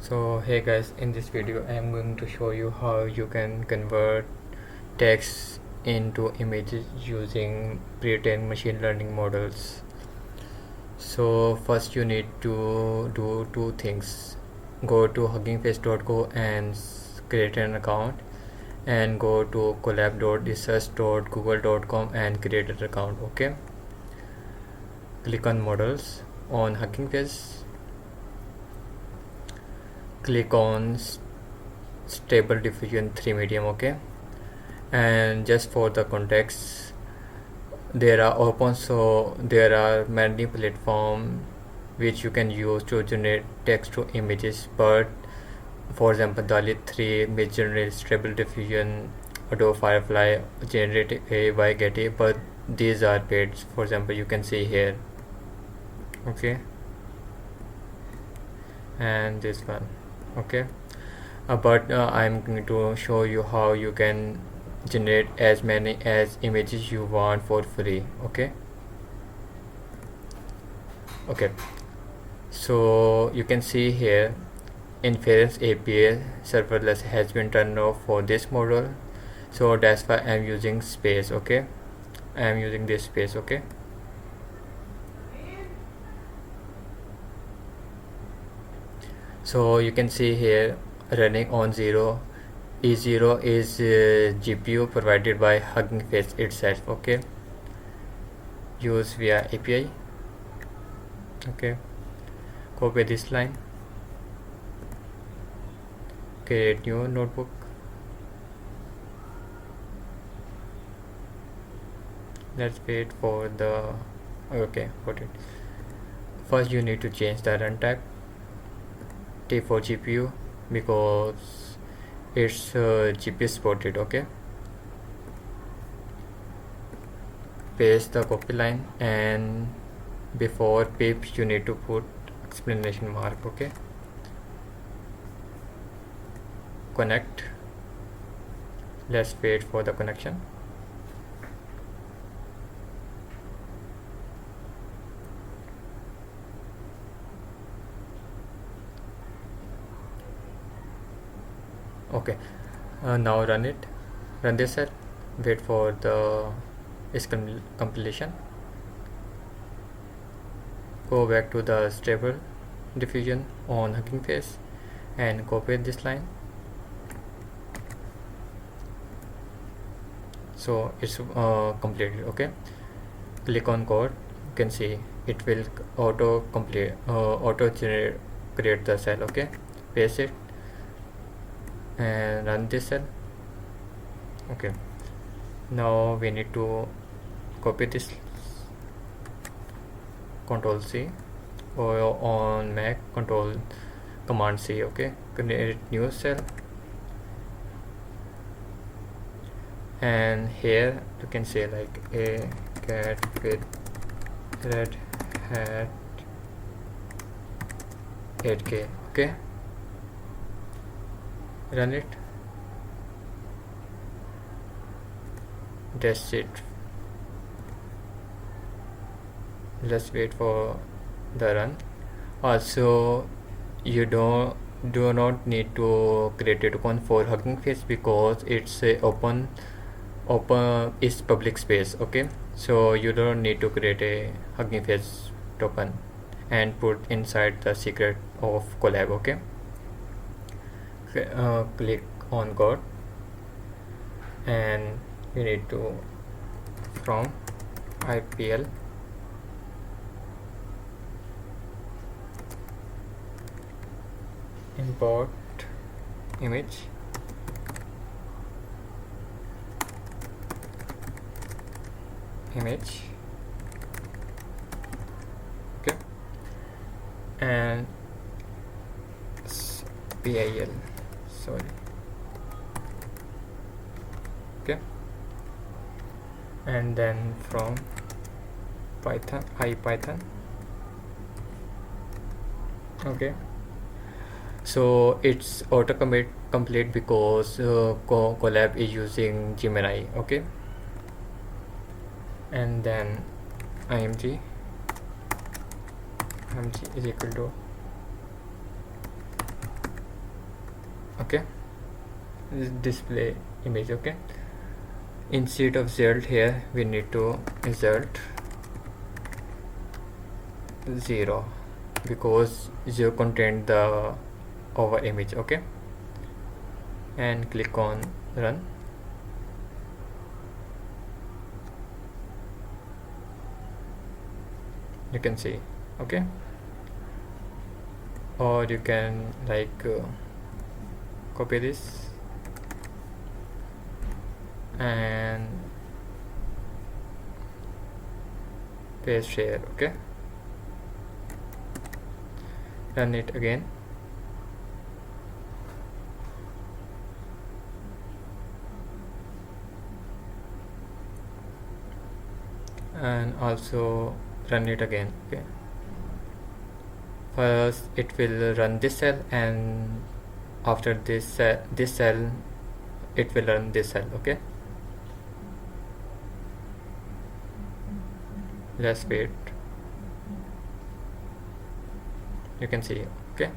So hey guys, in this video I am going to show you how you can convert text into images using pre-trained machine learning models. So first you need to do two things. Go to huggingface.co and create an account, and go to collab.research.google.com and create an account. Okay, click on models on Hugging Face, click on stable diffusion 3 medium. Okay, and just for the context, there are many platforms which you can use to generate text to images, but for example Dalit 3 may generate stable diffusion, Adobe Firefly generate a by Getty, but these are paid. For example, you can see here. Okay, and this one. Okay, but I'm going to show you how you can generate as many as images you want for free. Okay, so you can see here inference API serverless has been turned off for this model, so that's why I'm using space. Okay, I'm using this space. Okay, so you can see here running on E0 is GPU provided by Hugging Face itself. Okay, use via API. Okay, copy this line, create new notebook, let's wait for the okay, got it. First you need to change the runtime T for GPU because it's GPU supported. Okay, paste the copy line, and before pip you need to put explanation mark. Okay, connect, let's wait for the connection. Okay, now run this cell, wait for the compilation, go back to the stable diffusion on Hugging Face and copy this line. So it's completed. Okay, click on code, you can see it will auto create the cell. Okay, paste it and run this cell. Okay, now we need to copy this, Control C, or on Mac Command C. Okay, create new cell, and here you can say like a cat with red hat 8K. Okay, run it, that's it. Let's wait for the run. Also, you do not need to create a token for Hugging Face because it's a open is public space. Okay, so you don't need to create a Hugging Face token and put inside the secret of collab. Okay, click on code, and you need to from IPL import image, okay, and PIL, sorry, okay, and then from IPython. Okay, so it's auto complete because collab is using Gemini. Okay, and then img is equal to okay, this display image. Okay, instead of result here we need to result 0 because 0 contained the our image. Okay, and click on run. You can see. Okay, or you can like copy this and paste here. Okay, run it again. And also run it again. Okay, first it will run this cell, and after this cell it will run this cell. Okay, let's wait. You can see. Okay,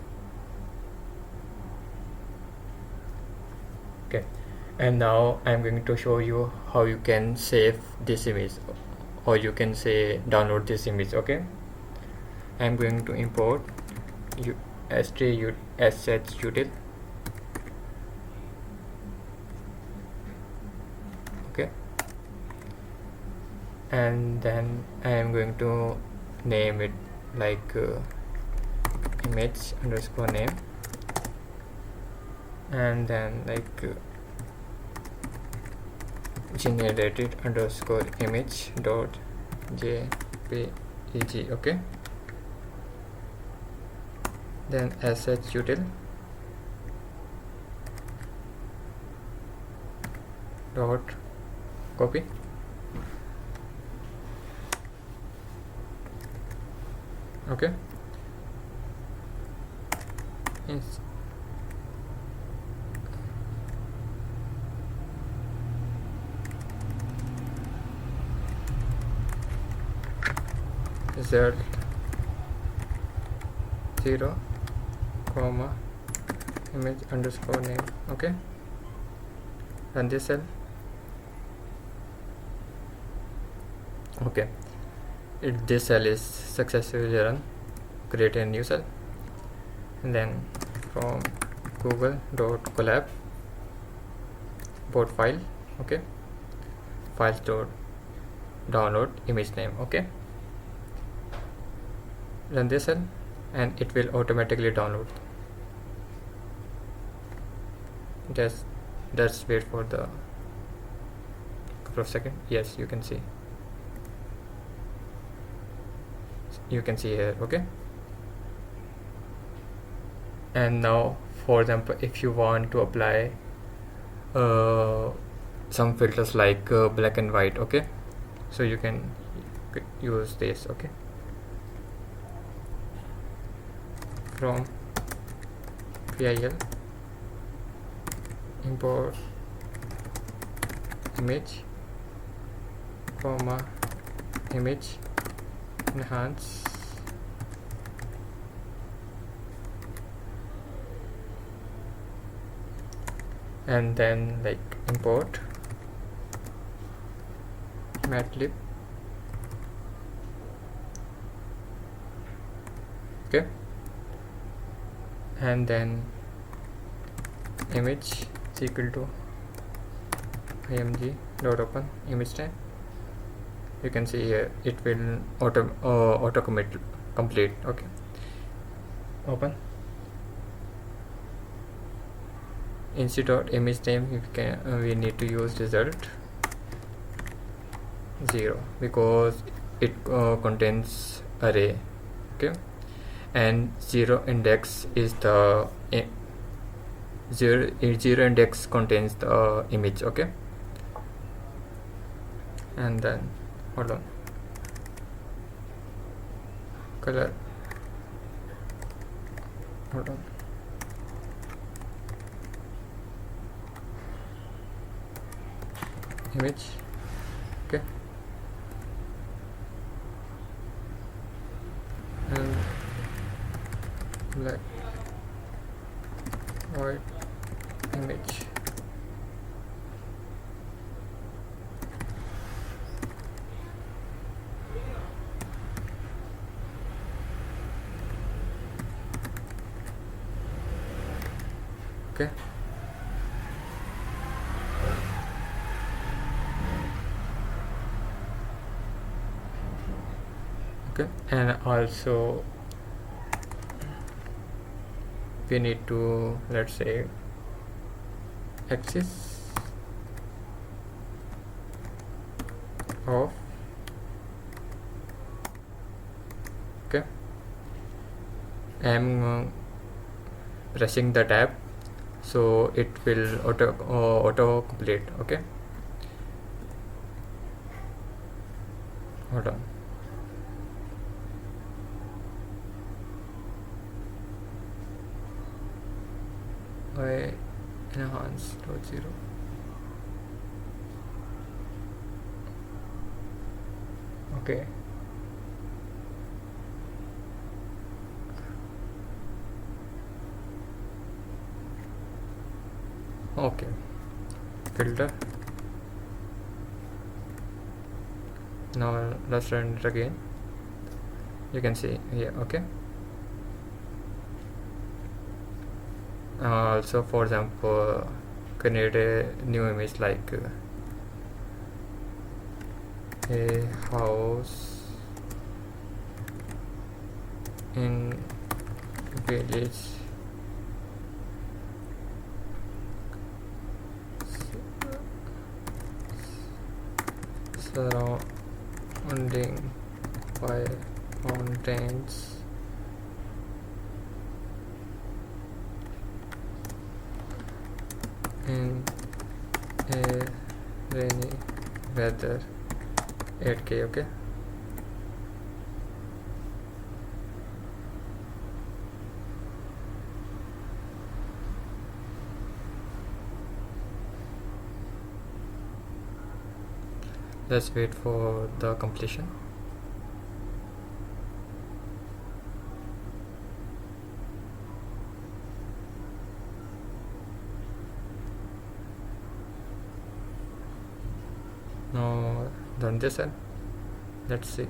okay, and now I'm going to show you how you can save this image, or you can say download this image. Okay, I'm going to import sh util. Okay, and then I am going to name it like image underscore name, and then like generated underscore image dot jpeg. Okay, then sh util dot copy. Okay, yes. Result 0 comma image underscore name. Okay, run this cell. Okay, if this cell is successfully run, create a new cell, and then from google.collab import file. Okay, files dot download image name. Okay, run this cell and it will automatically download. Just wait for the couple of seconds. Yes, you can see here. Okay, and now for example, if you want to apply some filters like black and white. Okay, so you can use this. Okay, from pil import image comma image enhance, and then like import Matlib. Okay, and then image is equal to img dot open image type. You can see here it will auto complete. Okay, open. Instead of image name we need to use result 0 because it contains array. Okay, and 0 index is the zero index contains the image. Okay, and then hold on, color, hold on, image. Okay, and black, white, image. Okay. Okay, and also we need to, let's say, axis of, okay, I'm pressing the tab so it will auto complete. Okay, hold on. I enhance dot zero. Okay, okay, filter. Now let's run it again. You can see here. Okay, also for example, create a new image like a house in village surrounding by mountains in a rainy weather. 8K. Okay, let's wait for the completion. Now done this end. Let's see.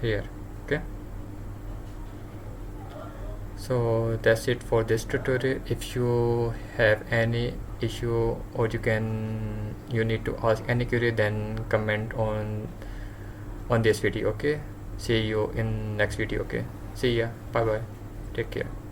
Here. Okay, so that's it for this tutorial. If you have any issue or you need to ask any query, then comment on this video. Okay, see you in next video. Okay, see ya, bye bye, take care.